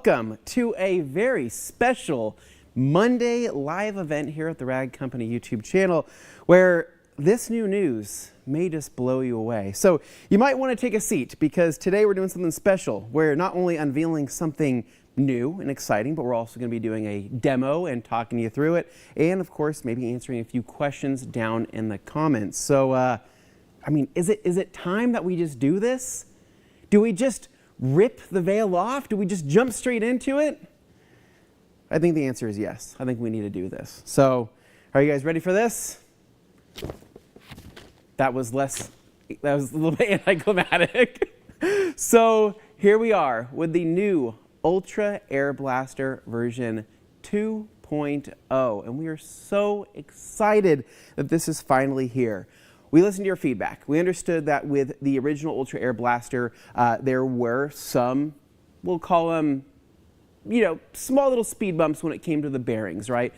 Welcome to a very special Monday live event here at the Rag Company YouTube channel where this new news may just blow you away. So you might want to take a seat because today we're doing something special. We're not only unveiling something new and exciting, but we're also going to be doing a demo and talking you through it. And of course, maybe answering a few questions down in the comments. So, I mean, is it time that we just do this? Do we just rip the veil off? Do we just jump straight into it? I think the answer is yes. I think we need to do this. So, are you guys ready for this? That was a little bit anticlimactic. So, here we are with the new Ultra Air Blaster version 2.0, and we are so excited that this is finally here. We listened to your feedback. We understood that with the original Ultra Air Blaster, there were some, we'll call them, small little speed bumps when it came to the bearings, right?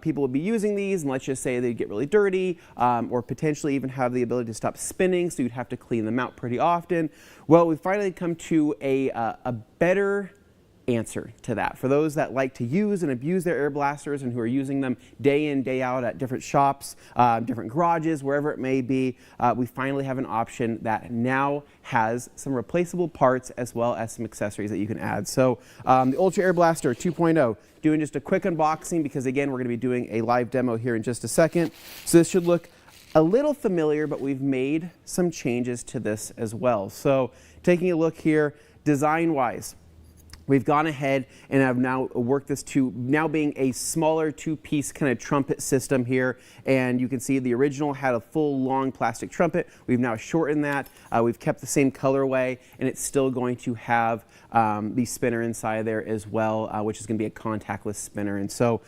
People would be using these, and let's just say they'd get really dirty, or potentially even have the ability to stop spinning, so you'd have to clean them out pretty often. Well, we've finally come to a better answer to that. For those that like to use and abuse their air blasters and who are using them day in, day out at different shops, different garages, wherever it may be, we finally have an option that now has some replaceable parts as well as some accessories that you can add. So the Ultra Air Blaster 2.0, doing just a quick unboxing because again, we're going to be doing a live demo here in just a second. So this should look a little familiar, but we've made some changes to this as well. So taking a look here, design-wise, we've gone ahead and have now worked this to now being a smaller two-piece kind of trumpet system here. And you can see the original had a full long plastic trumpet. We've now shortened that. We've kept the same colorway, and it's still going to have the spinner inside there as well, which is going to be a contactless spinner. And so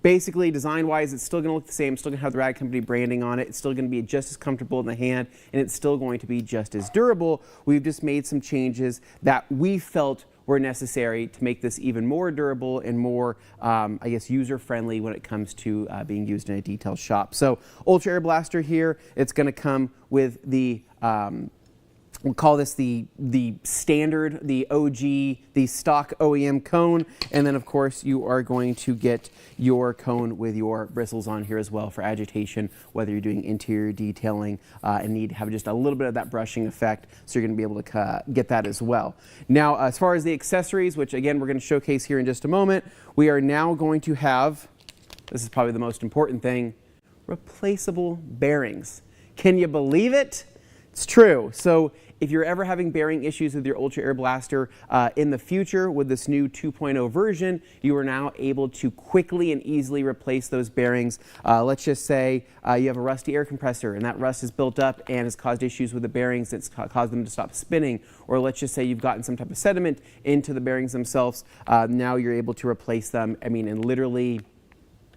basically, design-wise, it's still going to look the same. It's still going to have the Rag Company branding on it. It's still going to be just as comfortable in the hand, and it's still going to be just as durable. We've just made some changes that we felt were necessary to make this even more durable and more, I guess, user-friendly when it comes to being used in a detail shop. So, Ultra Air Blaster here, it's going to come with the we'll call this the standard, the OG, the stock OEM cone. And then, of course, you are going to get your cone with your bristles on here as well for agitation, whether you're doing interior detailing and need to have just a little bit of that brushing effect. So you're going to be able to get that as well. Now, as far as the accessories, which, again, we're going to showcase here in just a moment, we are now going to have, this is probably the most important thing, replaceable bearings. Can you believe it? It's true. So if you're ever having bearing issues with your Ultra Air Blaster in the future with this new 2.0 version, you are now able to quickly and easily replace those bearings. Let's just say you have a rusty air compressor and that rust is built up and has caused issues with the bearings that's caused them to stop spinning. Or let's just say you've gotten some type of sediment into the bearings themselves. Now you're able to replace them, I mean, in literally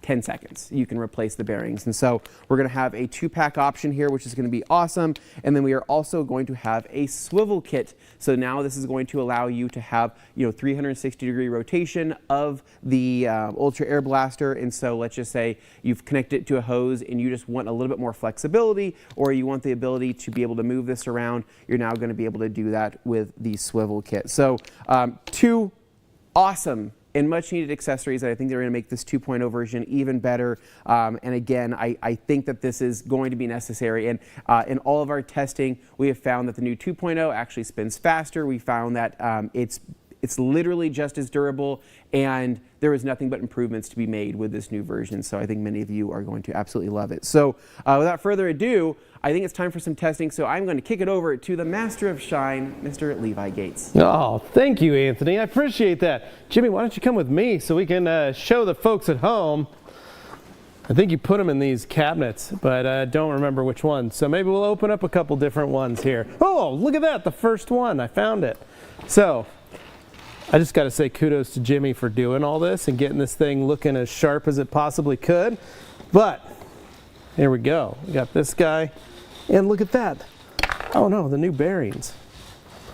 10 seconds, you can replace the bearings. And so we're going to have a 2-pack option here, which is going to be awesome. And then we are also going to have a swivel kit. So now this is going to allow you to have, 360-degree rotation of the Ultra Air Blaster. And so let's just say you've connected it to a hose and you just want a little bit more flexibility, or you want the ability to be able to move this around. You're now going to be able to do that with the swivel kit. So 2 awesome and much needed accessories that I think they're going to make this 2.0 version even better. And again, I think that this is going to be necessary. And in all of our testing, we have found that the new 2.0 actually spins faster. We found that it's literally just as durable, and there is nothing but improvements to be made with this new version. So I think many of you are going to absolutely love it. So without further ado, I think it's time for some testing. So I'm going to kick it over to the master of shine, Mr. Levi Gates. Oh, thank you, Anthony. I appreciate that. Jimmy, why don't you come with me so we can show the folks at home. I think you put them in these cabinets, but I don't remember which one. So maybe we'll open up a couple different ones here. Oh, look at that, the first one. I found it. So I just got to say kudos to Jimmy for doing all this and getting this thing looking as sharp as it possibly could. But here we go. We got this guy. And look at that. Oh no, the new bearings.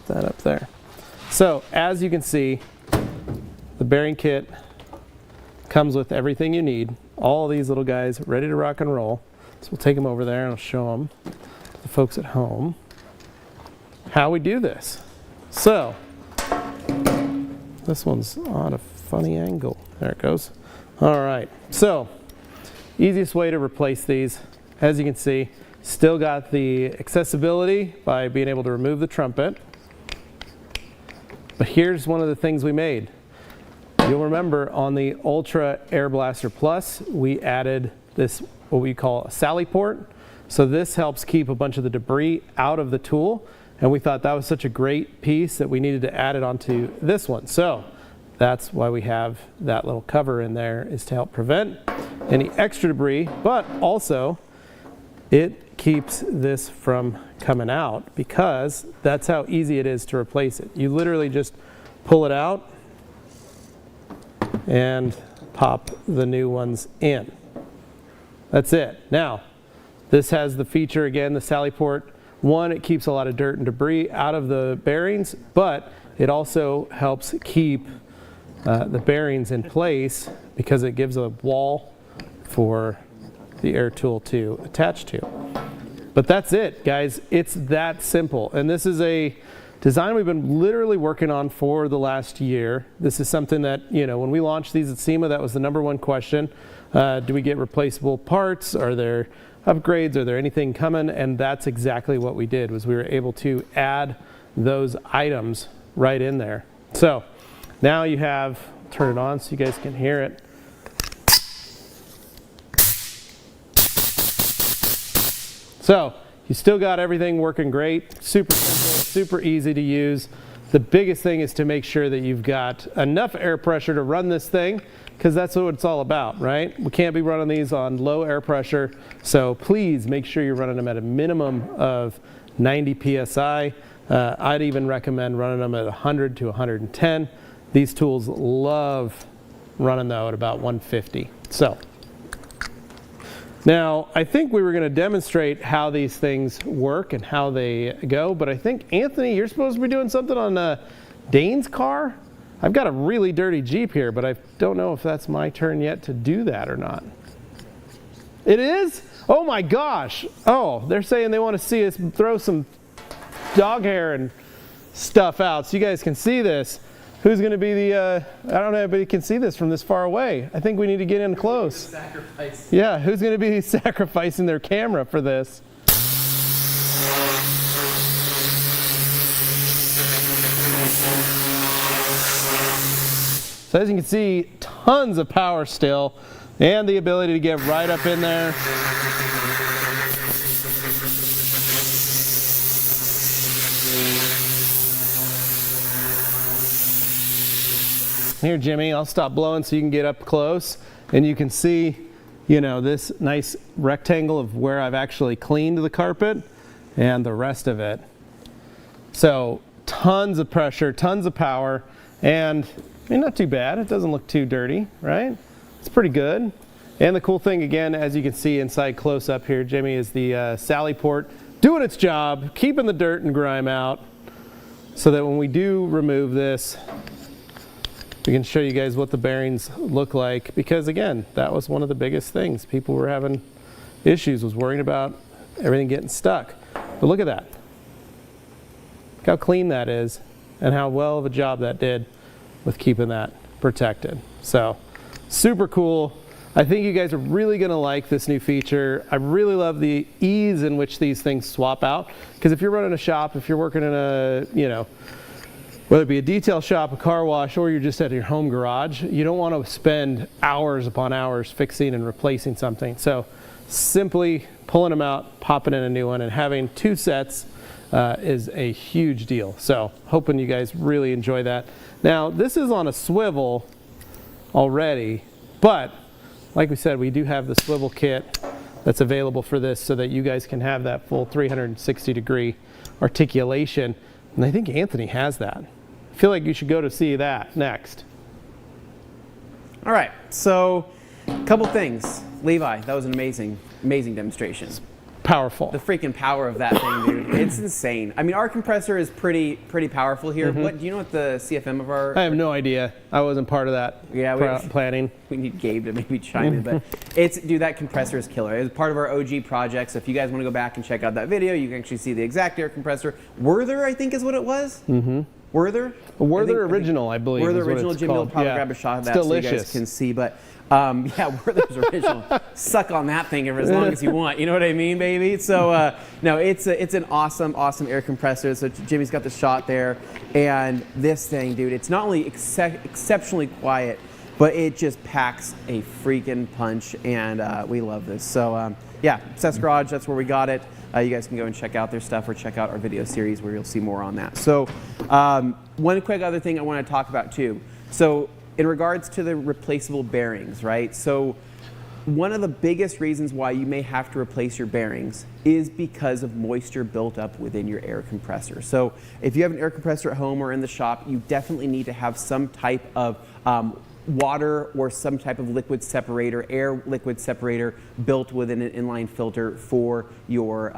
Put that up there. So as you can see, the bearing kit comes with everything you need. All these little guys ready to rock and roll. So we'll take them over there and I'll show them, the folks at home, how we do this. So This one's on a funny angle. There it goes. All right, so easiest way to replace these, as you can see, still got the accessibility by being able to remove the trumpet. But here's one of the things we made. You'll remember on the Ultra Air Blaster Plus, we added this, what we call a Sally port. So this helps keep a bunch of the debris out of the tool. And we thought that was such a great piece that we needed to add it onto this one. So that's why we have that little cover in there, is to help prevent any extra debris, but also it keeps this from coming out, because that's how easy it is to replace it. You literally just pull it out and pop the new ones in. That's it. Now, this has the feature, again, the Sally port. One, it keeps a lot of dirt and debris out of the bearings, but it also helps keep the bearings in place because it gives a wall for the air tool to attach to. But that's it, guys. It's that simple. And this is a design we've been literally working on for the last year. This is something that, you know, when we launched these at SEMA, that was the #1 question. Do we get replaceable parts? Are there upgrades? Are there anything coming? And that's exactly what we did, was we were able to add those items right in there. So now you have, turn it on so you guys can hear it. So you still got everything working great, super simple, super easy to use. The biggest thing is to make sure that you've got enough air pressure to run this thing, because that's what it's all about, right? We can't be running these on low air pressure, so please make sure you're running them at a minimum of 90 PSI. I'd even recommend running them at 100 to 110. These tools love running though at about 150. So now I think we were going to demonstrate how these things work and how they go, but I think, Anthony, you're supposed to be doing something on Dane's car. I've got a really dirty Jeep here, but I don't know if that's my turn yet to do that or not. It is? Oh my gosh. Oh, they're saying they want to see us throw some dog hair and stuff out so you guys can see this. Who's going to be the, I don't know if anybody can see this from this far away. I think we need to get in close. Sacrifice. Yeah, who's going to be sacrificing their camera for this? So as you can see, tons of power still, and the ability to get right up in there. Here, Jimmy, I'll stop blowing so you can get up close, and you can see, you know, this nice rectangle of where I've actually cleaned the carpet and the rest of it. So tons of pressure, tons of power, and I mean, not too bad. It doesn't look too dirty, right? It's pretty good. And the cool thing, again, as you can see inside close up here, Jimmy, is the Sally port doing its job, keeping the dirt and grime out, so that when we do remove this, we can show you guys what the bearings look like, because again, that was one of the biggest things people were having issues, was worrying about everything getting stuck. But look at that. Look how clean that is and how well of a job that did with keeping that protected. So super cool. I think you guys are really going to like this new feature. I really love the ease in which these things swap out, because if you're running a shop, if you're working in a, you know, whether it be a detail shop, a car wash, or you're just at your home garage, you don't want to spend hours upon hours fixing and replacing something. So simply pulling them out, popping in a new one, and having two sets is a huge deal. So hoping you guys really enjoy that. Now, this is on a swivel already, but like we said, we do have the swivel kit that's available for this, so that you guys can have that full 360-degree articulation. And I think Anthony has that. I feel like you should go to see that next. All right, so a couple things. Levi, that was an amazing demonstration. Powerful. The freaking power of that thing, dude. It's insane. I mean, our compressor is pretty powerful here. What, do you know what the CFM of our... I have no idea. I wasn't part of that planning. We need Gabe to maybe chime in, but dude, that compressor is killer. It was part of our OG project, so if you guys want to go back and check out that video, you can actually see the exact air compressor. Werther, I think, is what it was. Werther? Werther Original, I believe. Werther is what Original. it's Jimmy will called. probably Yeah. grab a shot of that It's so you delicious. guys can see. But yeah, Werther's Original. Suck on that thing for as long as you want. You know what I mean, baby? So no, it's an awesome, awesome air compressor. So Jimmy's got the shot there, and this thing, dude, it's not only exceptionally quiet, but it just packs a freaking punch, and we love this. So yeah, Seth's Garage, that's where we got it. You guys can go and check out their stuff or check out our video series where you'll see more on that. So one quick other thing I want to talk about too. So in regards to the replaceable bearings, right? So one of the biggest reasons why you may have to replace your bearings is because of moisture built up within your air compressor. So if you have an air compressor at home or in the shop, you definitely need to have some type of water or some type of liquid separator, air liquid separator built within an inline filter for your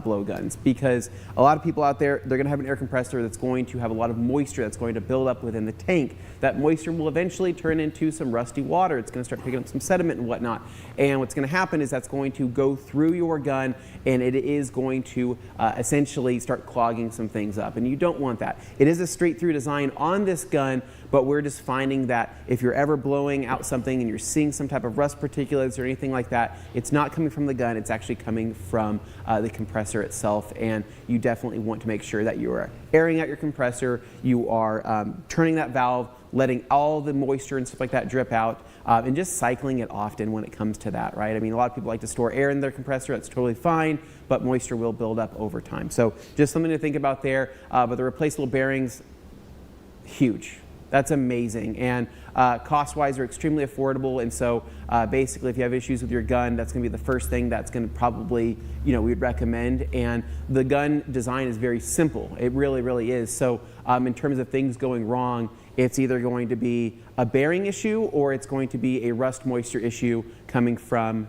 blowguns. Because a lot of people out there, they're going to have an air compressor that's going to have a lot of moisture that's going to build up within the tank. That moisture will eventually turn into some rusty water. It's going to start picking up some sediment and whatnot. And what's going to happen is that's going to go through your gun, and it is going to essentially start clogging some things up. And you don't want that. It is a straight through design on this gun, but we're just finding that if you're ever blowing out something and you're seeing some type of rust particulates or anything like that, it's not coming from the gun, it's actually coming from the compressor itself. And you definitely want to make sure that you are airing out your compressor, you are turning that valve, letting all the moisture and stuff like that drip out, and just cycling it often when it comes to that, right? I mean, a lot of people like to store air in their compressor, that's totally fine, but moisture will build up over time. So just something to think about there. But the replaceable bearings, huge. That's amazing, and cost-wise, are extremely affordable. And so, basically, if you have issues with your gun, that's going to be the first thing that's going to probably, we'd recommend. And the gun design is very simple. It really, really is. So, in terms of things going wrong, it's either going to be a bearing issue or it's going to be a rust moisture issue coming from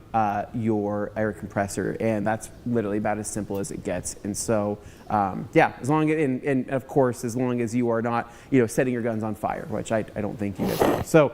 your air compressor, and that's literally about as simple as it gets. And so, yeah, as long as, and of course, as long as you are not, setting your guns on fire, which I don't think you guys are. So,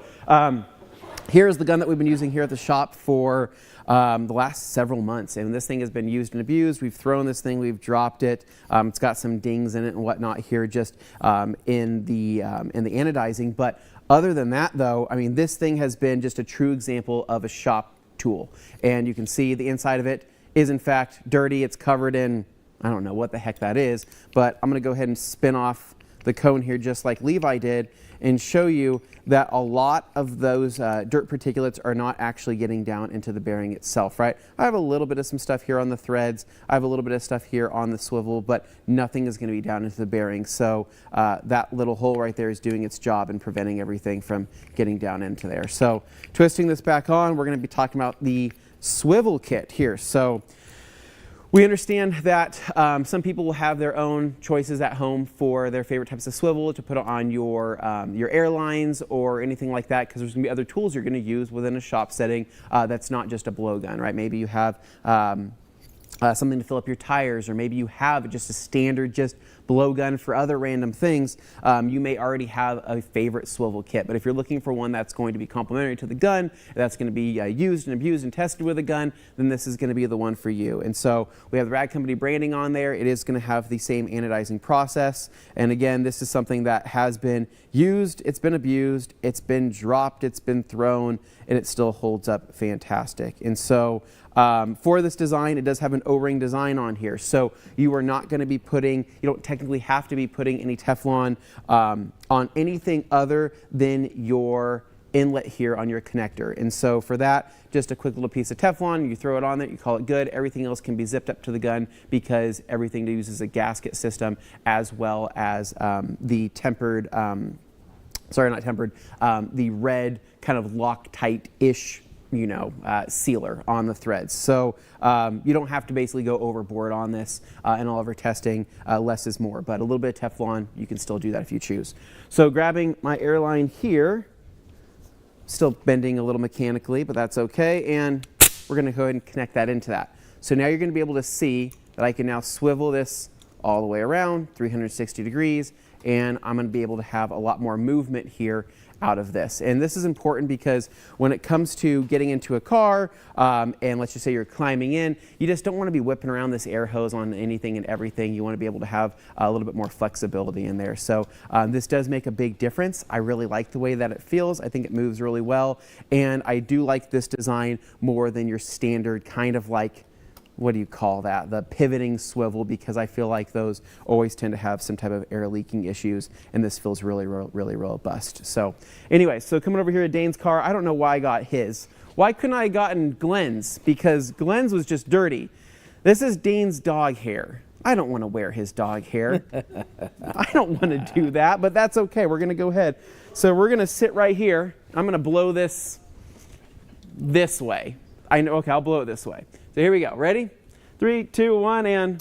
here's the gun that we've been using here at the shop for the last several months, and this thing has been used and abused. We've thrown this thing, we've dropped it. It's got some dings in it and whatnot here, just in the anodizing. But other than that, though, I mean, this thing has been just a true example of a shop tool. And you can see the inside of it is in fact dirty. It's covered in, I don't know what the heck that is, but I'm going to go ahead and spin off the cone here just like Levi did and show you that a lot of those dirt particulates are not actually getting down into the bearing itself, right? I have a little bit of some stuff here on the threads. I have a little bit of stuff here on the swivel, but nothing is going to be down into the bearing. So that little hole right there is doing its job and preventing everything from getting down into there. So twisting this back on, we're going to be talking about the swivel kit here. So we understand that some people will have their own choices at home for their favorite types of swivel to put on your airlines or anything like that, because there's going to be other tools you're going to use within a shop setting that's not just a blowgun, right? Maybe you have something to fill up your tires, or maybe you have just a standard just blowgun for other random things. You may already have a favorite swivel kit, but if you're looking for one that's going to be complementary to the gun, that's going to be used and abused and tested with a gun, then this is going to be the one for you. And so we have the Rad Company branding on there. It is going to have the same anodizing process. And again, this is something that has been used, it's been abused, it's been dropped, it's been thrown, and it still holds up fantastic. And so for this design, it does have an O-ring design on here. So you are not going to be putting, you don't technically have to be putting any Teflon on anything other than your inlet here on your connector. And so for that, just a quick little piece of Teflon, you throw it on there, you call it good. Everything else can be zipped up to the gun because everything uses a gasket system, as well as the tempered, sorry, not tempered, the red kind of Loctite-ish sealer on the threads. So you don't have to basically go overboard on this in all of our testing. Less is more, but a little bit of Teflon, you can still do that if you choose. So grabbing my airline here, still bending a little mechanically, but that's okay. And we're going to go ahead and connect that into that. So now you're going to be able to see that I can now swivel this all the way around 360 degrees, and I'm going to be able to have a lot more movement here out of this. And this is important because when it comes to getting into a car, and let's just say you're climbing in, you just don't want to be whipping around this air hose on anything and everything. You want to be able to have a little bit more flexibility in there. So this does make a big difference. I really like the way that it feels. I think it moves really well. And I do like this design more than your standard kind of like, what do you call that? The pivoting swivel, because I feel like those always tend to have some type of air leaking issues, and this feels really, really robust. So anyway, so coming over here to Dane's car, I don't know why I got his. Why couldn't I have gotten Glenn's? Because Glenn's was just dirty. This is Dane's dog hair. I don't want to wear his dog hair. I don't want to do that, but that's okay. We're going to go ahead. So we're going to sit right here. I'm going to blow this way. I know, okay, I'll blow it this way. So here we go. Ready? 3, 2, 1, and.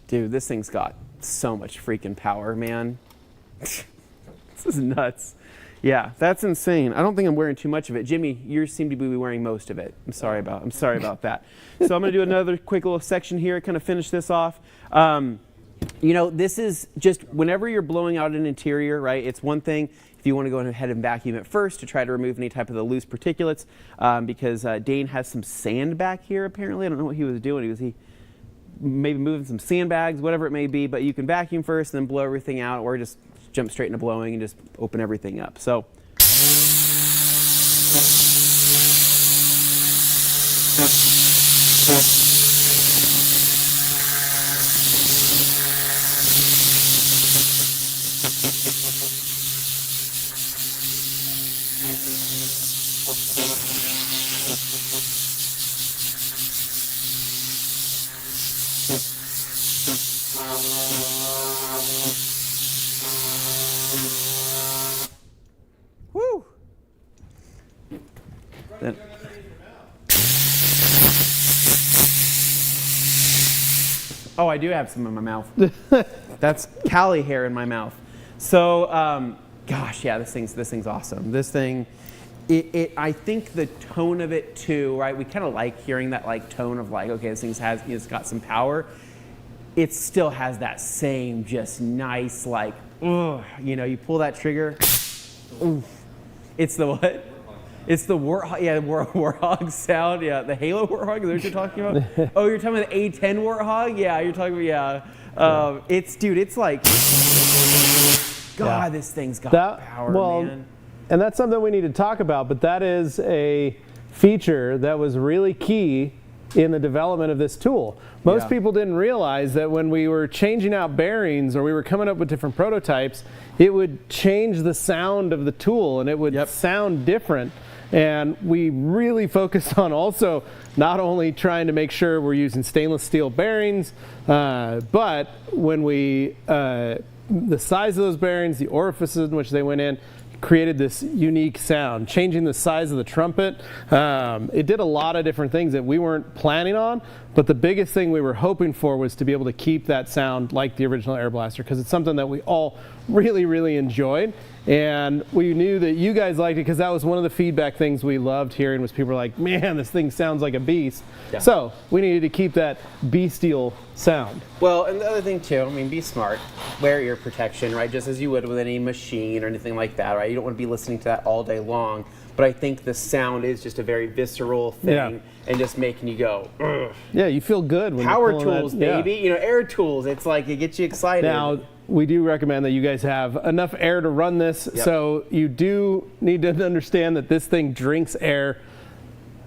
Dude, this thing's got so much freaking power, man. This is nuts. Yeah, that's insane. I don't think I'm wearing too much of it. Jimmy, you seem to be wearing most of it. I'm sorry about that. So I'm going to do another quick little section here, kind of finish this off. You know, this is just whenever you're blowing out an interior, right? It's one thing if you want to go ahead and vacuum it first to try to remove any type of the loose particulates, because Dane has some sand back here apparently. I don't know what he was doing. Was he maybe moving some sandbags, whatever it may be, but you can vacuum first and then blow everything out, or just jump straight into blowing and just open everything up. So woo! Then, oh, I do have some in my mouth. That's Callie hair in my mouth. So, gosh, yeah, this thing's awesome. This thing, I think the tone of it too, right? We kind of like hearing that like tone of like, okay, this thing's it's got some power. It still has that same just nice like, ugh, you know, you pull that trigger, oof. It's the what? It's the warthog, yeah, warthog sound, yeah. The Halo warthog, is that what you're talking about? Oh, you're talking about the A10 warthog? Yeah, you're talking about, yeah. It's like, God, this thing's got power, man. And that's something we need to talk about, but that is a feature that was really key in the development of this tool. Most people didn't realize that when we were changing out bearings or we were coming up with different prototypes, it would change the sound of the tool and it would sound different. And we really focused on also not only trying to make sure we're using stainless steel bearings, but when the size of those bearings, the orifices in which they went in, created this unique sound, changing the size of the trumpet. It did a lot of different things that we weren't planning on, but the biggest thing we were hoping for was to be able to keep that sound like the original Air Blaster, because it's something that we all really, really enjoyed. And we knew that you guys liked it because that was one of the feedback things we loved hearing was people were like, man, this thing sounds like a beast. Yeah. So we needed to keep that bestial sound. Well, and the other thing too, I mean, be smart. Wear ear protection, right? Just as you would with any machine or anything like that, right? You don't want to be listening to that all day long. But I think the sound is just a very visceral thing and just making you go, ugh. Yeah, you feel good when Power you're pulling tools, that, baby. You know, air tools. It's like it gets you excited. Now, we do recommend that you guys have enough air to run this. So you do need to understand that this thing drinks air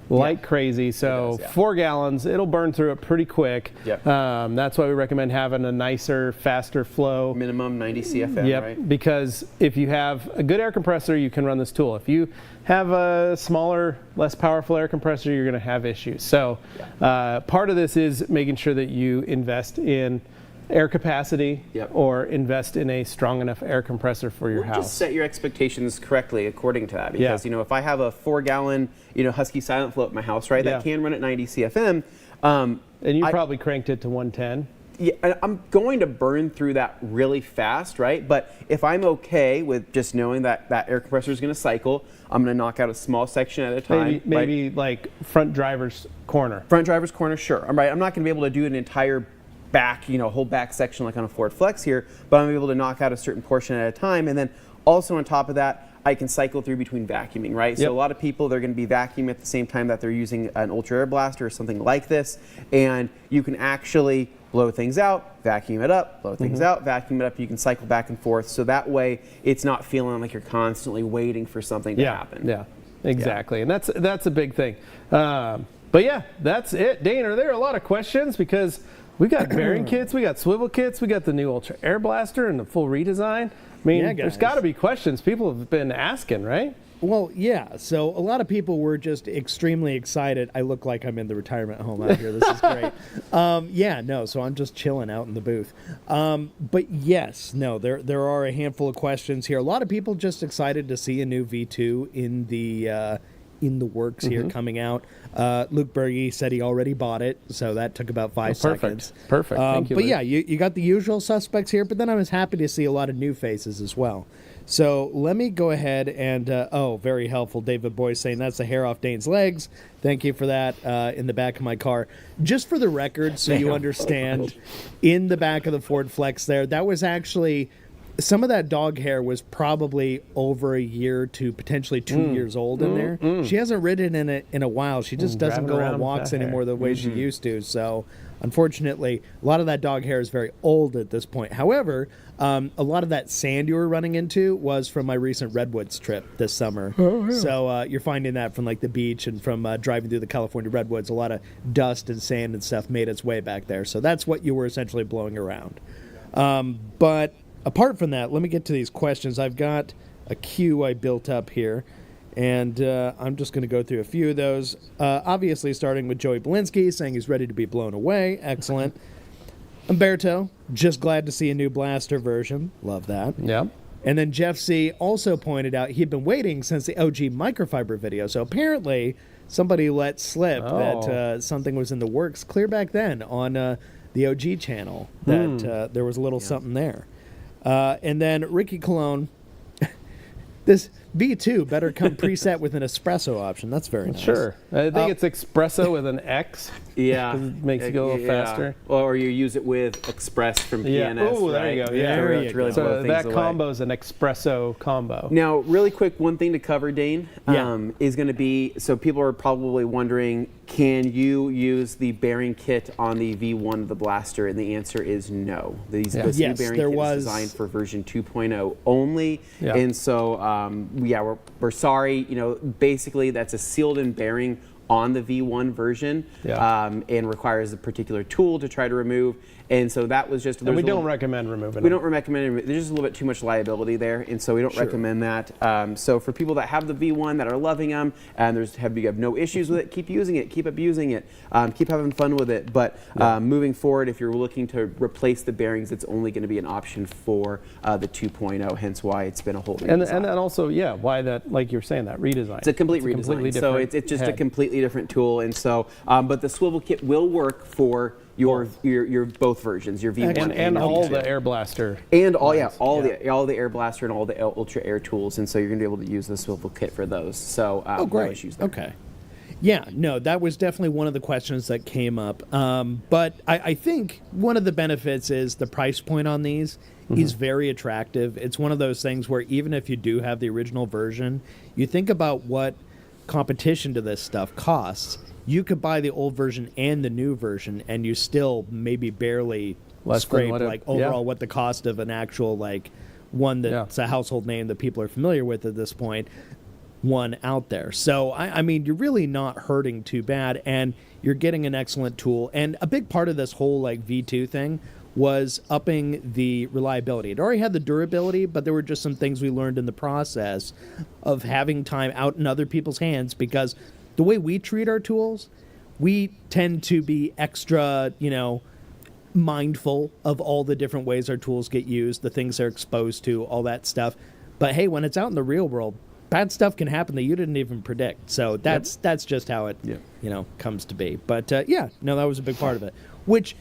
like crazy. So 4 gallons, it'll burn through it pretty quick. That's why we recommend having a nicer, faster flow. Minimum 90 CFM, right? Because if you have a good air compressor, you can run this tool. If you have a smaller, less powerful air compressor, you're going to have issues. So part of this is making sure that you invest in air capacity or invest in a strong enough air compressor for your house. Just set your expectations correctly according to that, because you know, if I have a 4-gallon Husky Silent Flow at my house, right, that can run at 90 CFM, and you probably cranked it to 110. I'm going to burn through that really fast, right? But if I'm okay with just knowing that that air compressor is going to cycle, I'm going to knock out a small section at a time. Maybe like front driver's corner. Front driver's corner, sure. I'm right. I'm not going to be able to do an entire back, whole back section like on a Ford Flex here, but I'm going to be able to knock out a certain portion at a time. And then also on top of that, I can cycle through between vacuuming, right? Yep. So a lot of people, they're going to be vacuuming at the same time that they're using an Ultra Air Blaster or something like this. And you can actually blow things out, vacuum it up, blow things out, vacuum it up. You can cycle back and forth. So that way it's not feeling like you're constantly waiting for something to happen. Yeah, exactly. And that's a big thing. But yeah, that's it. Dane, are there a lot of questions? Because we got bearing kits, we got swivel kits, we got the new Ultra Air Blaster and the full redesign. I mean, there's got to be questions people have been asking, right? Well, yeah. So a lot of people were just extremely excited. I look like I'm in the retirement home out here. This is great. So I'm just chilling out in the booth. But yes, no, there are a handful of questions here. A lot of people just excited to see a new V2 in the works here coming out. Luke Berge said he already bought it, so that took about 5 seconds. Perfect. Thank you, but Luke. yeah, you got the usual suspects here, but then I was happy to see a lot of new faces as well. So let me go ahead and, very helpful. David Boyce saying that's the hair off Dane's legs. Thank you for that in the back of my car. Just for the record, so you understand, in the back of the Ford Flex there, that was actually... Some of that dog hair was probably over a year to potentially 2 years old in there. She hasn't ridden in it in a while. She just doesn't go on walks anymore the way she used to. So, unfortunately, a lot of that dog hair is very old at this point. However, a lot of that sand you were running into was from my recent Redwoods trip this summer. So you're finding that from like the beach and from driving through the California Redwoods. A lot of dust and sand and stuff made its way back there. So that's what you were essentially blowing around. But apart from that, let me get to these questions. I've got a queue I built up here, and I'm just going to go through a few of those. Obviously, starting with Joey Belinsky, saying he's ready to be blown away. Excellent. Umberto, just glad to see a new Blaster version. Love that. Yeah. And then Jeff C. also pointed out he'd been waiting since the OG microfiber video. So apparently somebody let slip that something was in the works clear back then on the OG channel, that there was a little something there. And then Ricky Cologne, this V2 better come preset with an espresso option. That's very nice. Sure. I think it's espresso with an X. Yeah. 'Cause it makes it go a little faster. Or you use it with Express from PNS. Oh, there you go. Yeah. There you go. So that combo is an espresso combo. Now, really quick, one thing to cover, Dane, Yeah. is going to be, so people are probably wondering, can you use the bearing kit on the V1 of the Blaster? And the answer is no. This new Yes, bearing there kit was- is designed for version 2.0 only. Yeah. And so, we're sorry. Basically, that's a sealed-in bearing on the V1 version, and requires a particular tool to try to remove. And so that was just... And we don't recommend removing We them. don't recommend it. There's just a little bit too much liability there, and so we don't recommend that. So for people that have the V1 that are loving them, and you have no issues with it, keep using it, keep abusing it, keep having fun with it. But moving forward, if you're looking to replace the bearings, it's only going to be an option for the 2.0, hence why it's been a whole redesign. And then also, why that, like you're saying, that redesign. It's a complete redesign. So it's just a completely different tool. And so, but the swivel kit will work for your both versions, your V1 and all V2. the Air Blaster. And all the Air Blaster and all the Ultra Air tools, and so you're gonna be able to use the swivel kit for those. So great. no issues there. Okay. Yeah, no, that was definitely one of the questions that came up. But I think one of the benefits is the price point on these is very attractive. It's one of those things where even if you do have the original version, you think about what competition to this stuff costs. You could buy the old version and the new version, and you still maybe barely scrape overall what the cost of an actual one that's a household name that people are familiar with at this point, one out there. So I mean, you're really not hurting too bad, and you're getting an excellent tool. And a big part of this whole V2 thing was upping the reliability. It already had the durability, but there were just some things we learned in the process of having time out in other people's hands, because the way we treat our tools, we tend to be extra, mindful of all the different ways our tools get used, the things they're exposed to, all that stuff. But hey, when it's out in the real world, bad stuff can happen that you didn't even predict. So that's just how it comes to be. But that was a big part of it. Which,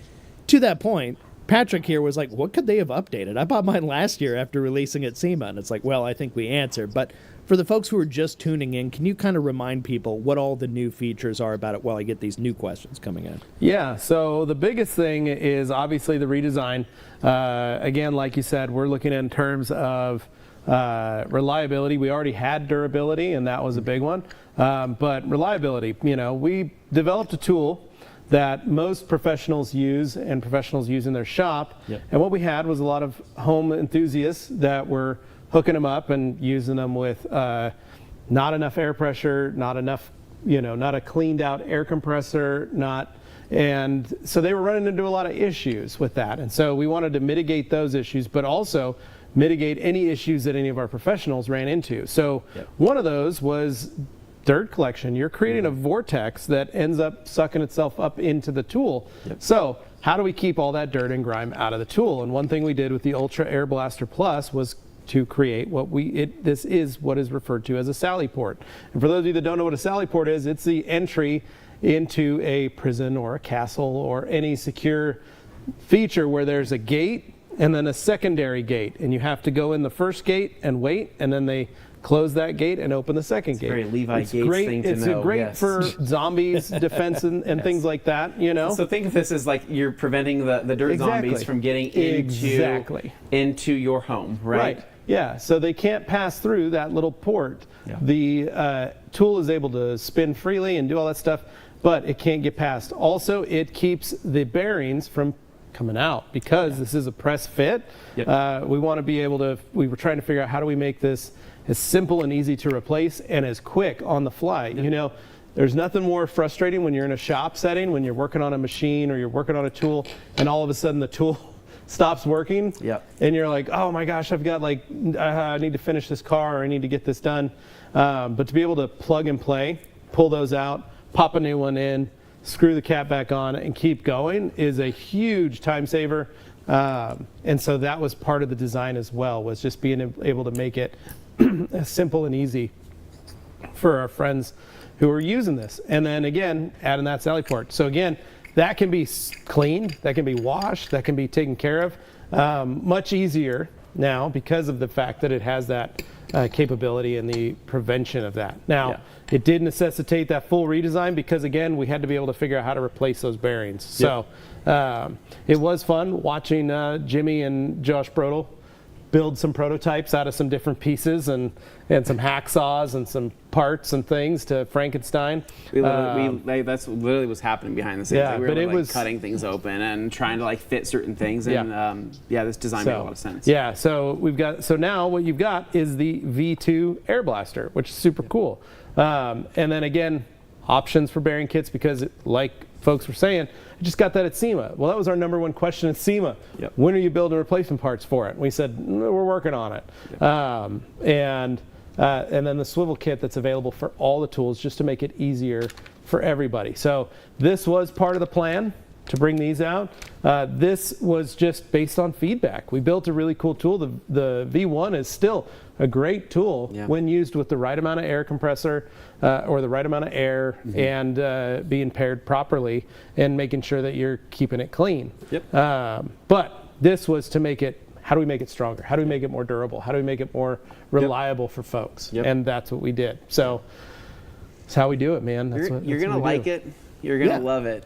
to that point, Patrick here was like, what could they have updated? I bought mine last year after releasing at SEMA, and it's like, well, I think we answered. But for the folks who are just tuning in, can you kind of remind people what all the new features are about it while I get these new questions coming in? Yeah, so the biggest thing is obviously the redesign. Again, like you said, we're looking in terms of reliability. We already had durability, and that was a big one. But reliability, we developed a tool that most professionals use and professionals use in their shop. Yep. And what we had was a lot of home enthusiasts that were hooking them up and using them with not enough air pressure, not enough, not a cleaned out air compressor, and so they were running into a lot of issues with that. And so we wanted to mitigate those issues, but also mitigate any issues that any of our professionals ran into. So one of those was dirt collection. You're creating a vortex that ends up sucking itself up into the tool. So how do we keep all that dirt and grime out of the tool? And one thing we did with the Ultra Air Blaster Plus was to create this is what is referred to as a sally port. And for those of you that don't know what a sally port is, it's the entry into a prison or a castle or any secure feature where there's a gate and then a secondary gate, and you have to go in the first gate and wait, and then they close that gate and open the second gate. Very Levi Gates thing to know. It's great for zombies, defense, and things like that, So think of this as like you're preventing the dirt zombies from getting into your home, right? Yeah, so they can't pass through that little port. The tool is able to spin freely and do all that stuff, but it can't get past. Also, it keeps the bearings from coming out because this is a press fit. We want to be able to, we were trying to figure out how do we make this as simple and easy to replace and as quick on the fly. There's nothing more frustrating when you're in a shop setting, when you're working on a machine or you're working on a tool and all of a sudden the tool stops working and you're like, oh my gosh, I've got I need to finish this car or I need to get this done. But to be able to plug and play, pull those out, pop a new one in, screw the cap back on and keep going is a huge time saver. And so that was part of the design as well, was just being able to make it simple and easy for our friends who are using this. And then again, adding that sally port. So again, that can be cleaned, that can be washed, that can be taken care of much easier now because of the fact that it has that capability and the prevention of that. Now, it did necessitate that full redesign because again, we had to be able to figure out how to replace those bearings. So it was fun watching Jimmy and Josh Brodel build some prototypes out of some different pieces and some hacksaws and some parts and things to Frankenstein. That's literally what's happening behind the scenes. Yeah, we were cutting things open and trying to fit certain things. And this design made a lot of sense. Yeah, so now what you've got is the V2 Air Blaster, which is super cool. And then again, options for bearing kits because like folks were saying, I just got that at SEMA. Well, that was our number one question at SEMA. When are you building replacement parts for it? And we said, we're working on it. And then the swivel kit that's available for all the tools just to make it easier for everybody. So this was part of the plan to bring these out. This was just based on feedback. We built a really cool tool. The V1 is still a great tool when used with the right amount of air compressor or the right amount of air and being paired properly and making sure that you're keeping it clean. But this was to make it, how do we make it stronger? How do we make it more durable? How do we make it more reliable for folks? And that's what we did. So that's how we do it, man. You're going to like it. You're going to love it.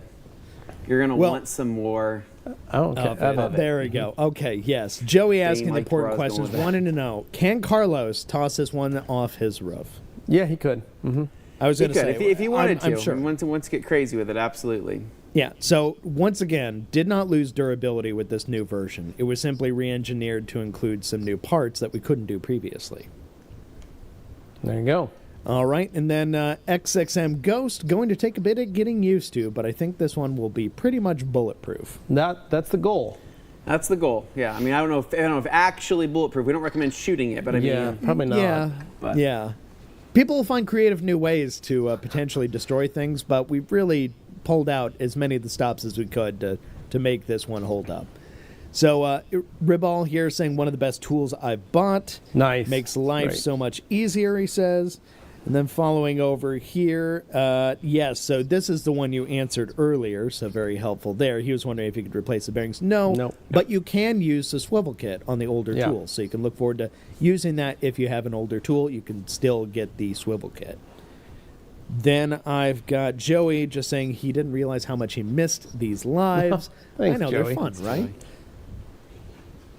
You're going to want some more. There we go. Okay, yes. Joey asking the important questions. Wanting to know, can Carlos toss this one off his roof? Yeah, he could. I was going to say. If he wanted to. I'm sure. He wants to get crazy with it, absolutely. Yeah, so once again, did not lose durability with this new version. It was simply re-engineered to include some new parts that we couldn't do previously. There you go. All right, and then XXM Ghost, going to take a bit of getting used to, but I think this one will be pretty much bulletproof. That's the goal. That's the goal. Yeah, I mean, I don't know if actually bulletproof. We don't recommend shooting it, but I mean, probably not. Yeah. People will find creative new ways to potentially destroy things, but we really pulled out as many of the stops as we could to make this one hold up. So Riball here saying one of the best tools I've bought. Nice. Makes life so much easier, he says. And then following over here, yes, so this is the one you answered earlier, so very helpful there. He was wondering if you could replace the bearings. No, Nope. but you can use the swivel kit on the older Yeah. tools, so you can look forward to using that. If you have an older tool, you can still get the swivel kit. Then I've got Joey just saying he didn't realize how much he missed these lives. Thanks, I know, Joey. they're fun, That's right?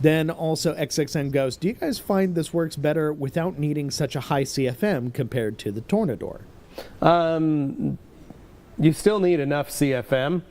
Then also XXN goes, do you guys find this works better without needing such a high CFM compared to the Tornador? You still need enough CFM.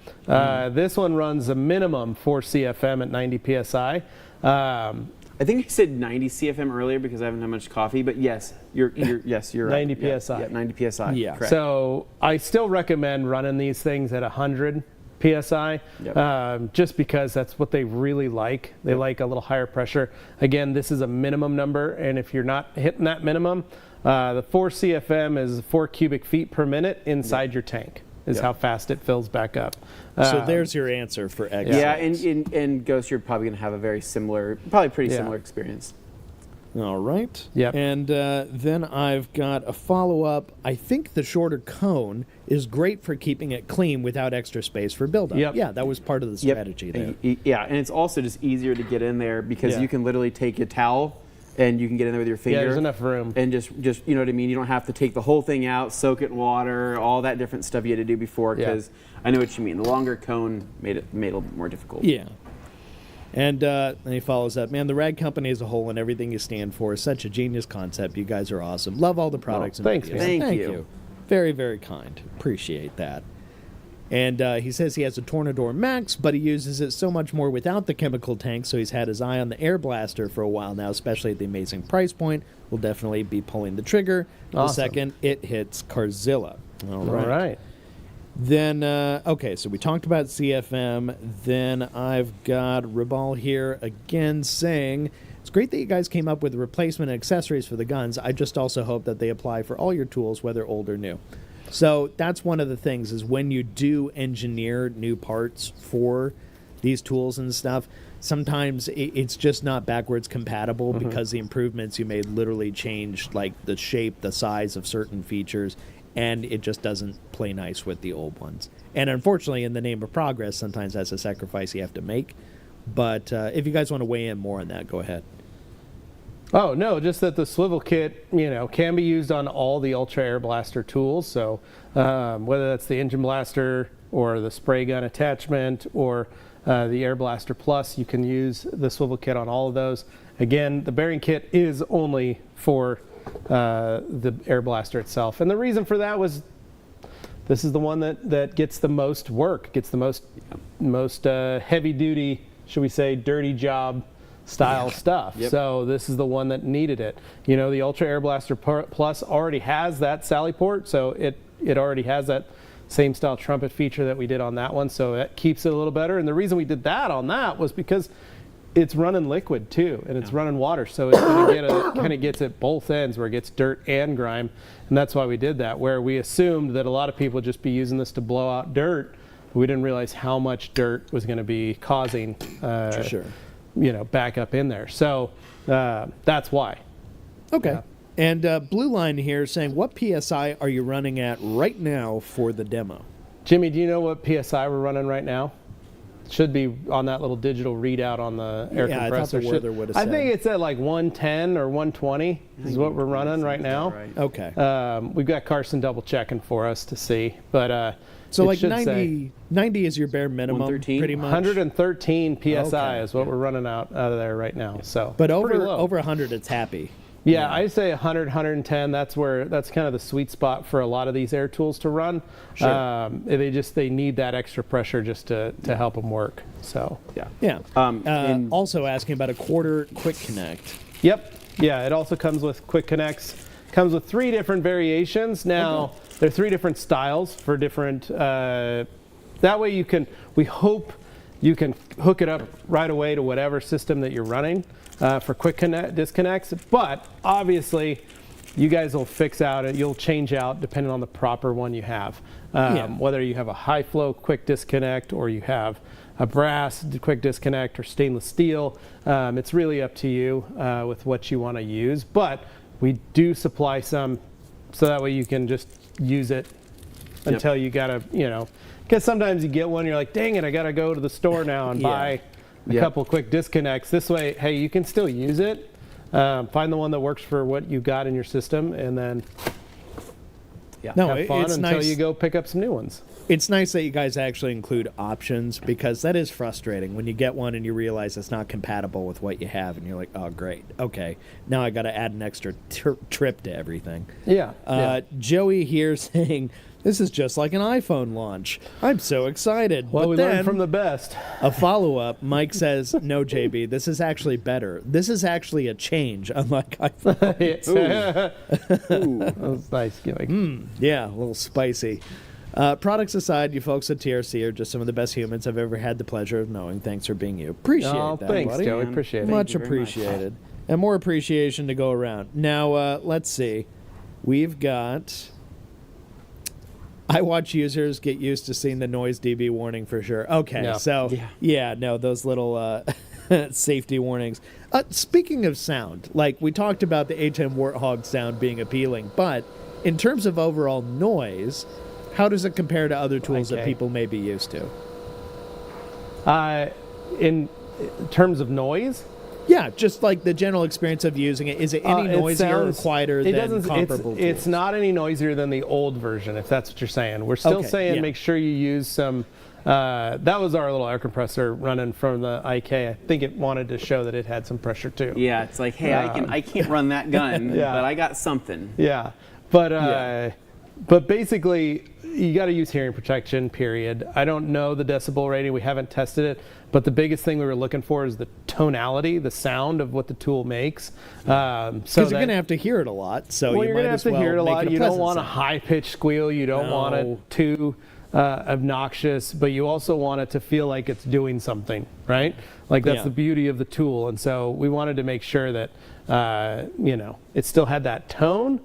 This one runs a minimum 4 CFM at 90 PSI. I think I said 90 CFM earlier because I haven't had much coffee, but yes, you're right. 90 Yeah, PSI. Yeah, 90 PSI. Yeah. Correct. So I still recommend running these things at 100 PSI, Yep. just because that's what they really like. They like a little higher pressure. Again, this is a minimum number, and if you're not hitting that minimum, the 4 CFM is 4 cubic feet per minute inside your tank, is Yep. how fast it fills back up. So there's your answer for X. Yeah, and Ghost, you're probably going to have a very similar, probably pretty Yeah. similar experience. All right. Yep. And then I've got a follow-up. I think the shorter cone is great for keeping it clean without extra space for buildup. Yep. Yeah, that was part of the strategy there. Yeah, and it's also just easier to get in there because Yeah. you can literally take a towel and you can get in there with your finger. Yeah, there's enough room. And just you know what I mean? You don't have to take the whole thing out, soak it in water, all that different stuff you had to do before, Yeah. because I know what you mean. The longer cone made it a little bit more difficult. Yeah. And he follows up, man, the Rag Company as a whole and everything you stand for is such a genius concept. You guys are awesome. Love all the products. and thanks, videos. man. Thank you. Very, very kind. Appreciate that. And he says he has a Tornador Max, but he uses it so much more without the chemical tank, so he's had his eye on the Air Blaster for a while now, especially at the amazing price point. Will definitely be pulling the trigger the Awesome. second it hits Carzilla. All All right. Then, okay, so we talked about CFM. Then I've got Ribal here again saying, it's great that you guys came up with replacement accessories for the guns. I just also hope that they apply for all your tools, whether old or new. So that's one of the things is when you do engineer new parts for these tools and stuff, sometimes it's just not backwards compatible because the improvements you made literally changed like the shape, the size of certain features, and it just doesn't play nice with the old ones. And unfortunately, in the name of progress, sometimes that's a sacrifice you have to make. But if you guys want to weigh in more on that, go ahead. Oh, no, just that the swivel kit, can be used on all the Ultra Air Blaster tools. So whether that's the engine blaster or the spray gun attachment or the Air Blaster Plus, you can use the swivel kit on all of those. Again, the bearing kit is only for the Air Blaster itself. And the reason for that was this is the one that gets the most work, gets the most heavy duty, should we say, dirty job style stuff. Yep. So this is the one that needed it. The Ultra Air Blaster Plus already has that Sally port, so it already has that same style trumpet feature that we did on that one, so that keeps it a little better. And the reason we did that on that was because it's running liquid too, and it's running water, so it's going to get kind of gets at both ends where it gets dirt and grime, and that's why we did that. Where we assumed that a lot of people would just be using this to blow out dirt, we didn't realize how much dirt was going to be causing. Sure. Back up in there. So that's why. Okay. And Blue Line here saying, what PSI are you running at right now for the demo? Jimmy, do you know what PSI we're running right now? Should be on that little digital readout on the air Yeah, I thought compressor. the weather would have I said. think it's at like 110 or 120 is what we're running right now. Right. Okay. We've got Carson double checking for us to see, but So it like should 90 is your bare minimum, 113? pretty much. 113 PSI Okay. is what we're running out of there right now. So, But pretty over low. 100, it's happy. Yeah, I say 100, 110. That's kind of the sweet spot for a lot of these air tools to run. Sure. They need that extra pressure just to help them work. So. Yeah. Yeah. And Also asking about a quarter quick connect. Yep. Yeah, it also comes with quick connects. Comes with 3 different variations. Now, there are 3 different styles for different. That way we hope you can hook it up right away to whatever system that you're running for quick disconnects. But obviously, you guys will you'll change out depending on the proper one you have. Whether you have a high flow quick disconnect or you have a brass quick disconnect or stainless steel. It's really up to you with what you want to use. But we do supply some so that way you can just use it until you gotta, because sometimes you get one, you're like, dang it, I gotta go to the store now and buy a couple quick disconnects. This way, hey, you can still use it. Find the one that works for what you got in your system, and then have fun it's until nice. you go pick up some new ones. It's nice that you guys actually include options, because that is frustrating when you get one and you realize it's not compatible with what you have, and you're like, oh, great. Okay, now I got to add an extra trip to everything. Joey here saying, this is just like an iPhone launch. I'm so excited. Well, but we then, learned from the best. a follow-up, Mike says, no, JB, this is actually better. This is actually a change, unlike iPhone. That was nice. Yeah, a little spicy. Products aside, you folks at TRC are just some of the best humans I've ever had the pleasure of knowing. Thanks for being you. Appreciate that, thanks, buddy. Joey. Appreciate it. Much Thank you very much. appreciated. And more appreciation to go around. Now, let's see. We've got... I watch users get used to seeing the noise dB warning for sure. Okay, those little safety warnings. Speaking of sound, like we talked about the A10 Warthog sound being appealing, but in terms of overall noise, how does it compare to other tools that people may be used to? In terms of noise? Yeah, just like the general experience of using it. Is it any noisier or quieter than comparable tools? It's not any noisier than the old version, if that's what you're saying. We're still saying make sure you use some... that was our little air compressor running from the IK. I think it wanted to show that it had some pressure too. Yeah, it's like, hey, I can't run that gun, but I got something. Yeah, but basically, you got to use hearing protection, period. I don't know the decibel rating. We haven't tested it. But the biggest thing we were looking for is the tonality, the sound of what the tool makes. Because you're going to have to hear it a lot. So you're going to have to hear it a lot. You don't want a high-pitched squeal. You don't want it too obnoxious. But you also want it to feel like it's doing something, right? Like that's the beauty of the tool. And so we wanted to make sure that, it still had that tone,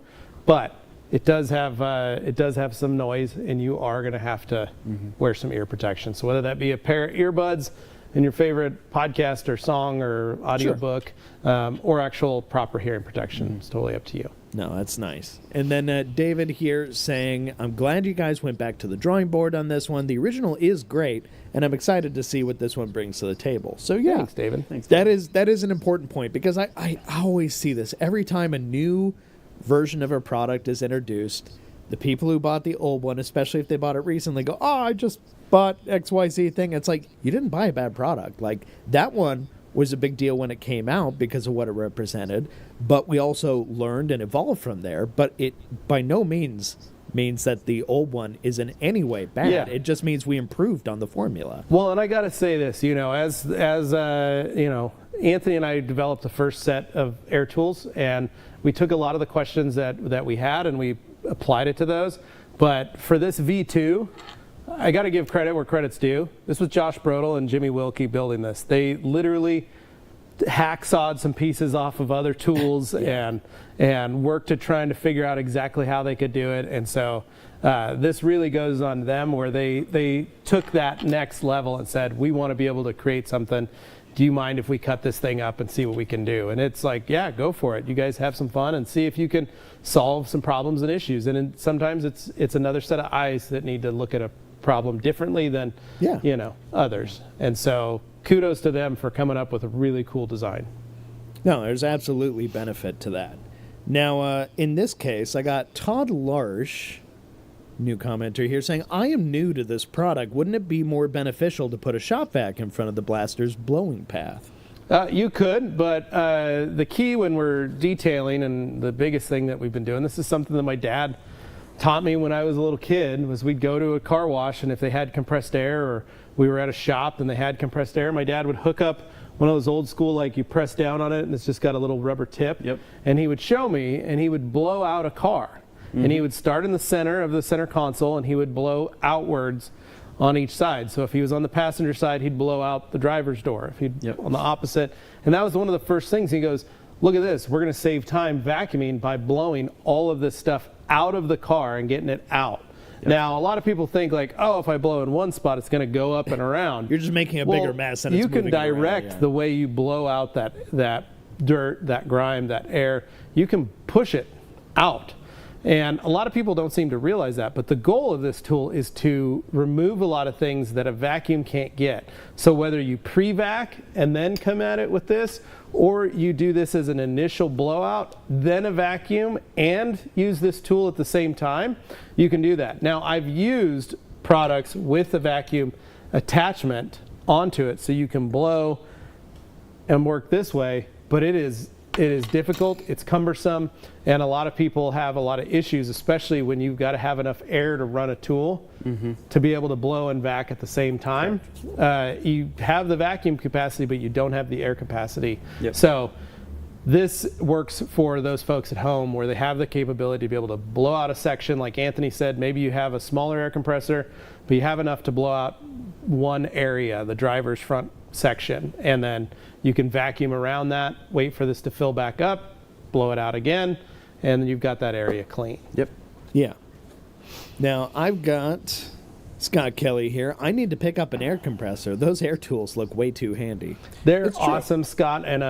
but it does have some noise, and you are going to have to wear some ear protection. So whether that be a pair of earbuds in your favorite podcast or song or audiobook, or actual proper hearing protection, it's totally up to you. No, that's nice. And then David here saying, I'm glad you guys went back to the drawing board on this one. The original is great, and I'm excited to see what this one brings to the table. So yeah, thanks, David. That is an important point, because I always see this every time a new version of a product is introduced. The people who bought the old one, especially if they bought it recently, go, oh, I just bought XYZ thing. It's like, you didn't buy a bad product. Like, that one was a big deal when it came out because of what it represented, but we also learned and evolved from there. But it by no means means that the old one is in any way bad. Yeah. It just means we improved on the formula. Well, and I got to say this, as Anthony and I developed the first set of air tools, and we took a lot of the questions that we had and we applied it to those. But for this V2, I got to give credit where credit's due. This was Josh Brodel and Jimmy Wilkie building this. They literally hacksawed some pieces off of other tools and worked to trying to figure out exactly how they could do it. And so this really goes on them, where they took that next level and said, we want to be able to create something. Do you mind if we cut this thing up and see what we can do? And it's like, yeah, go for it. You guys have some fun and see if you can solve some problems and issues. And sometimes it's another set of eyes that need to look at a problem differently than others. And so kudos to them for coming up with a really cool design. No, there's absolutely benefit to that. Now, in this case, I got Todd Larsh, new commenter here, saying, I am new to this product. Wouldn't it be more beneficial to put a shop vac in front of the blaster's blowing path? You could, but the key when we're detailing, and the biggest thing that we've been doing, this is something that my dad taught me when I was a little kid, was we'd go to a car wash, and if they had compressed air, or we were at a shop and they had compressed air, my dad would hook up one of those old school, like you press down on it and it's just got a little rubber tip. Yep. And he would show me, and he would blow out a car. And he would start in the center of the center console, and he would blow outwards on each side. So if he was on the passenger side, he'd blow out the driver's door. If he'd on the opposite. And that was one of the first things. He goes, look at this. We're going to save time vacuuming by blowing all of this stuff out of the car and getting it out. Yep. Now, a lot of people think like, oh, if I blow in one spot, it's going to go up and around. You're just making a bigger mess. And you can direct the way you blow out that dirt, that grime, that air. You can push it out. And a lot of people don't seem to realize that, but the goal of this tool is to remove a lot of things that a vacuum can't get. So whether you pre-vac and then come at it with this, or you do this as an initial blowout, then a vacuum, and use this tool at the same time, you can do that. Now, I've used products with a vacuum attachment onto it so you can blow and work this way, but it is difficult, it's cumbersome, and a lot of people have a lot of issues, especially when you've got to have enough air to run a tool to be able to blow and vac at the same time. You have the vacuum capacity, but you don't have the air capacity. Yep. So this works for those folks at home where they have the capability to be able to blow out a section. Like Anthony said, maybe you have a smaller air compressor, but you have enough to blow out one area, the driver's front section, and then you can vacuum around that, wait for this to fill back up, blow it out again, and then you've got that area clean. Yep. Yeah. Now, I've got Scott Kelly here. I need to pick up an air compressor. Those air tools look way too handy. They're It's true. awesome, Scott, and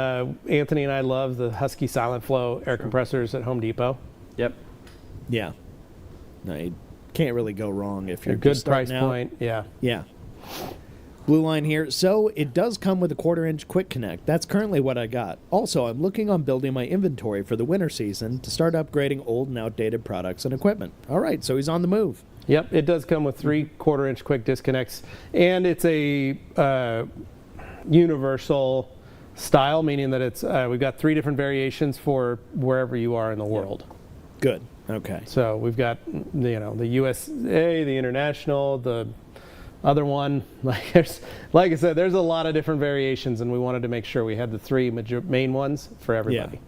Anthony and I love the Husky Silent Flow air compressors at Home Depot. Yep. Yeah. No, you can't really go wrong if A you're good just price starting out. point, yeah. Yeah. Blue line here. So it does come with a 1/4-inch quick connect. That's currently what I got. Also, I'm looking on building my inventory for the winter season to start upgrading old and outdated products and equipment. All right, so he's on the move. Yep, it does come with 3/4-inch quick disconnects, and it's a universal style, meaning that it's we've got 3 different variations for wherever you are in the world. Good. Okay. So we've got the USA, the international, the other one. Like I said, there's a lot of different variations, and we wanted to make sure we had the 3 main ones for everybody.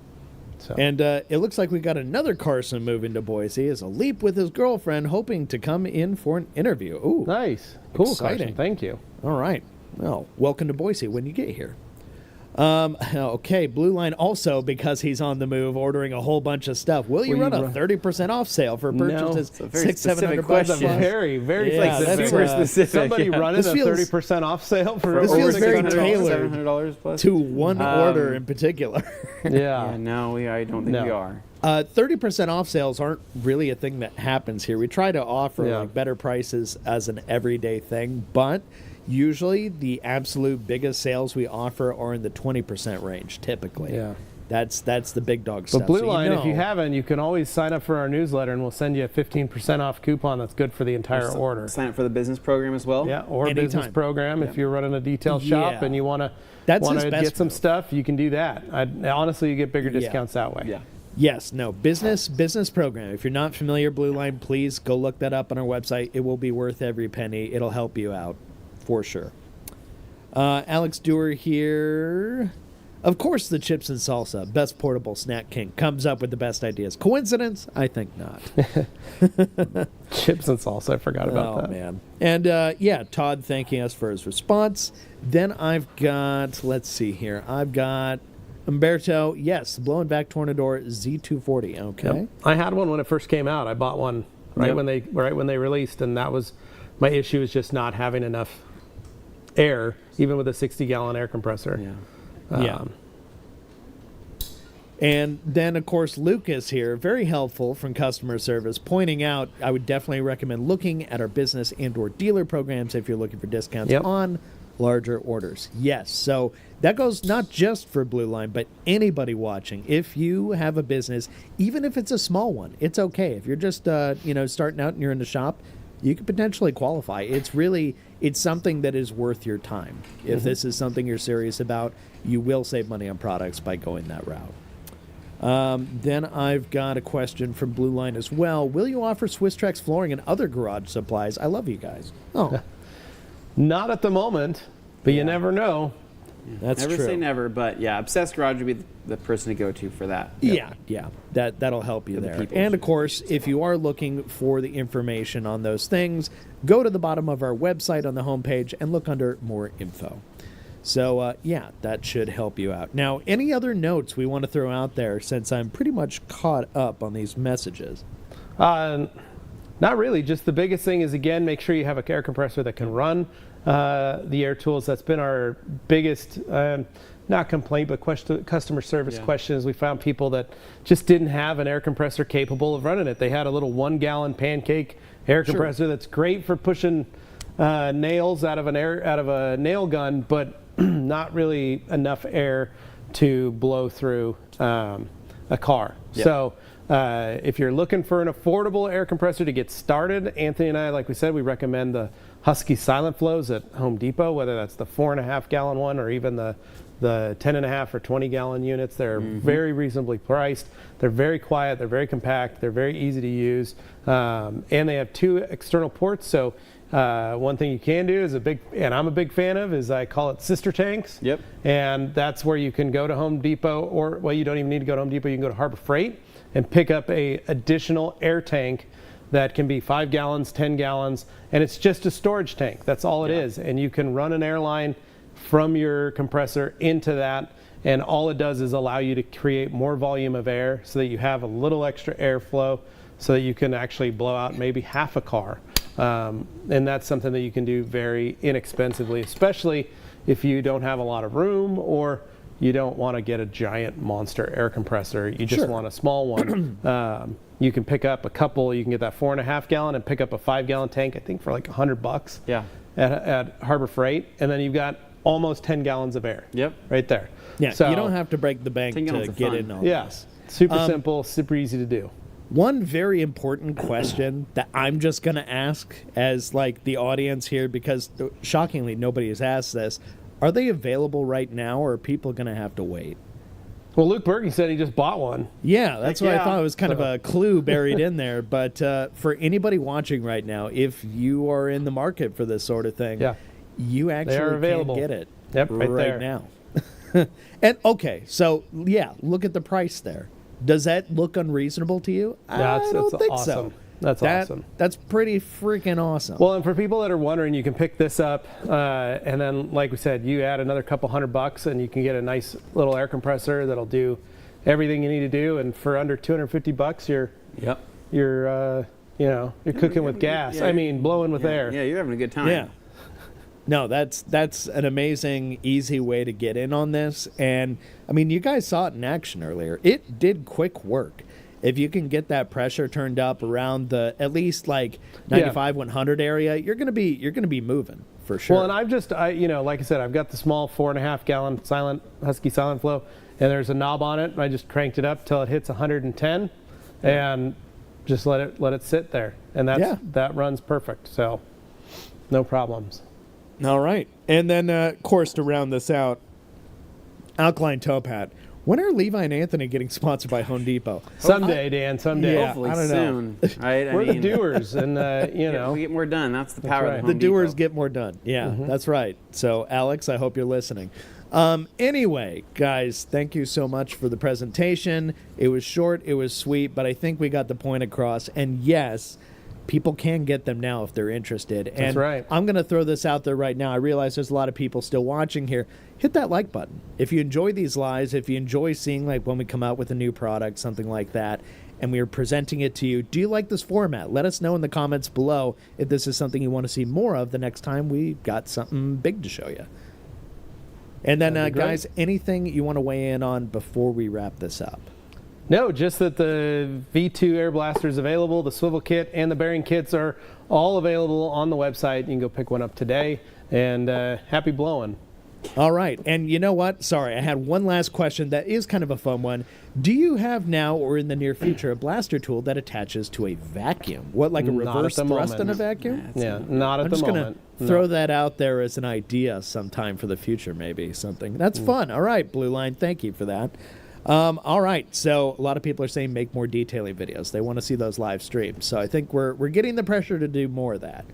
So. And it looks like we got another Carson moving to Boise as a leap with his girlfriend, hoping to come in for an interview. Ooh, Nice. Cool, exciting. Carson. Thank you. All right. Well, welcome to Boise when you get here. Okay, Blue Line also, because he's on the move, ordering a whole bunch of stuff. Will you run a 30% off sale for purchases it's a very specific $600-700 question. plus? Very, very Yeah, specific. that's, super specific. Somebody yeah. running This a feels- 30% off sale for This over feels very $600. tailored $700 plus. to one order in particular. Yeah, Yeah. no, I don't think No. we are. 30% off sales aren't really a thing that happens here. We try to offer Yeah. like better prices as an everyday thing, but usually the absolute biggest sales we offer are in the 20% range typically. Yeah. That's the big dog But stuff. Blue So Line, if you know- haven't, you can always sign up for our newsletter, and we'll send you a 15% off coupon that's good for the entire order. Sign up for the business program as well. Yeah, or Anytime. business program. If you're running a detail shop Yeah. and you want That's his to best get some move. stuff, you can do that. Honestly, you get bigger Yeah. discounts that way. Yeah. Yes, no, business program. If you're not familiar, Blue Line, please go look that up on our website. It will be worth every penny. It'll help you out for sure. Alex Dewar here. Of course, the chips and salsa, best portable snack king, comes up with the best ideas. Coincidence? I think not. Chips and salsa, I forgot about Oh, that. man. And yeah, Todd thanking us for his response. Then I've got, let's see here. I've got Umberto. Yes, blow and vac Tornador Z240. Okay. Yep. I had one when it first came out. I bought one right Yep. when they released, and that was my issue, is just not having enough air, even with a 60-gallon air compressor. Yeah. Yeah. And then, of course, Lucas here, very helpful from customer service, pointing out I would definitely recommend looking at our business and or dealer programs if you're looking for discounts Yep. on larger orders. Yes, so that goes not just for Blue Line, but anybody watching. If you have a business, even if it's a small one, it's okay. If you're just starting out and you're in the shop, you could potentially qualify. It's something that is worth your time. If this is something you're serious about, you will save money on products by going that route. Then I've got a question from Blue Line as well. Will you offer Swiss Trex flooring and other garage supplies? I love you guys. Oh, Not at the moment, but you Yeah. never know. that's Never true. say never, but yeah, Obsessed Garage would be the person to go to for that. Yeah. That'll help you For the there. people. And of course, if you are looking for the information on those things, go to the bottom of our website on the homepage and look under More Info. So, yeah, that should help you out. Now, any other notes we want to throw out there, since I'm pretty much caught up on these messages? Not really. Just the biggest thing is, again, make sure you have a air compressor that can run. the air tools. That's been our biggest, not complaint, but customer service questions. We found people that just didn't have an air compressor capable of running it. They had a little 1-gallon pancake air compressor that's great for pushing nails out of a nail gun, but not really enough air to blow through a car. Yep. So if you're looking for an affordable air compressor to get started, Anthony and I, like we said, we recommend the Husky Silent Flows at Home Depot, whether that's the 4.5-gallon one or even the 10.5 or 20-gallon units. They're very reasonably priced. They're very quiet. They're very compact. They're very easy to use. And they have 2 external ports. So one thing you can do is and I'm a big fan of, is I call it sister tanks. Yep. And that's where you can go to Home Depot, or, well, you don't even need to go to Home Depot. You can go to Harbor Freight and pick up a additional air tank that can be 5 gallons, 10 gallons, and it's just a storage tank. That's all it is. And you can run an airline from your compressor into that, and all it does is allow you to create more volume of air so that you have a little extra airflow so that you can actually blow out maybe half a car. And that's something that you can do very inexpensively, especially if you don't have a lot of room or you don't want to get a giant monster air compressor. You just want a small one. You can pick up a couple. You can get that 4.5-gallon and pick up a 5-gallon tank, I think for like $100. Yeah. At Harbor Freight, and then you've got almost 10 gallons of air. Yep. Right there. Yeah, So, you don't have to break the bank 10 to gallons of get fun. in on Yes. this. Super simple, super easy to do. One very important question that I'm just going to ask as like the audience here, because shockingly nobody has asked this. Are they available right now, or are people going to have to wait? Well, Luke Berkey said he just bought one. Yeah, that's Heck what yeah. I thought. It was kind of a clue buried in there. But for anybody watching right now, if you are in the market for this sort of thing, you actually are available. can get it Yep, right there. now. And okay, so yeah, look at the price there. Does that look unreasonable to you? I don't think awesome. so. That's awesome. That's pretty freaking awesome. Well, and for people that are wondering, you can pick this up, and then, like we said, you add another couple $100, and you can get a nice little air compressor that'll do everything you need to do. And for under $250, you're cooking with gas. yeah, I mean, blowing with air. Yeah, you're having a good time. Yeah. No, that's an amazing, easy way to get in on this. And, I mean, you guys saw it in action earlier. It did quick work. If you can get that pressure turned up around the at least like 95, 100 area, you're gonna be moving for sure. Well, and like I said, I've got the small 4.5-gallon Husky Silent Flow, and there's a knob on it, and I just cranked it up till it hits 110, and just let it sit there, and that runs perfect. So, no problems. All right. And then, of course, to round this out, Alkaline Toe Pad. When are Levi and Anthony getting sponsored by Home Depot? Someday, Dan, someday. Yeah, Hopefully I don't soon. Right? We're the doers, and, we get more done. That's the power right. of the The Home doers Depot. get more done. Yeah, that's right. So, Alex, I hope you're listening. Anyway, guys, thank you so much for the presentation. It was short, it was sweet, but I think we got the point across. And yes, people can get them now if they're interested. And That's right. I'm going to throw this out there right now. I realize there's a lot of people still watching here. Hit that like button. If you enjoy these lives, if you enjoy seeing like when we come out with a new product, something like that, and we are presenting it to you, do you like this format? Let us know in the comments below if this is something you want to see more of the next time we got something big to show you. And then, That'd be great. guys, anything you want to weigh in on before we wrap this up? No, just that the V2 Air Blaster is available. The swivel kit and the bearing kits are all available on the website. You can go pick one up today, and happy blowing. All right. And you know what? Sorry, I had one last question that is kind of a fun one. Do you have now or in the near future a blaster tool that attaches to a vacuum? What, like a Not at reverse the thrust moment. in a vacuum? Yeah, not at I'm the just going moment. to throw that out there as an idea sometime for the future, maybe something. That's fun. All right, Blue Line, thank you for that. All right, so a lot of people are saying make more detailing videos. They want to see those live streams. So I think we're getting the pressure to do more of that.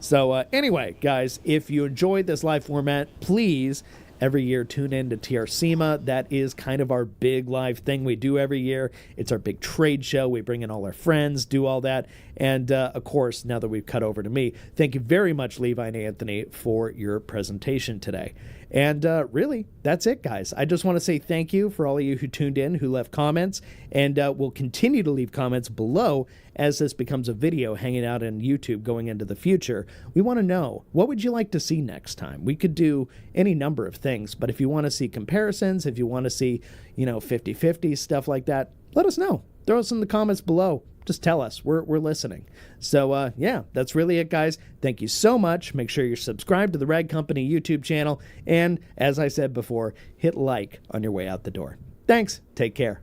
So anyway, guys, if you enjoyed this live format, please every year tune in to TR SEMA. That is kind of our big live thing we do every year. It's our big trade show. We bring in all our friends, do all that. And of course, now that we've cut over to me, thank you very much, Levi and Anthony, for your presentation today. And really, that's it, guys. I just want to say thank you for all of you who tuned in, who left comments, and will continue to leave comments below as this becomes a video hanging out on YouTube going into the future. We want to know, what would you like to see next time? We could do any number of things, but if you want to see comparisons, if you want to see, 50-50, stuff like that, let us know. Throw us in the comments below. Just tell us. We're listening. So, yeah, that's really it, guys. Thank you so much. Make sure you're subscribed to the Rag Company YouTube channel. And as I said before, hit like on your way out the door. Thanks. Take care.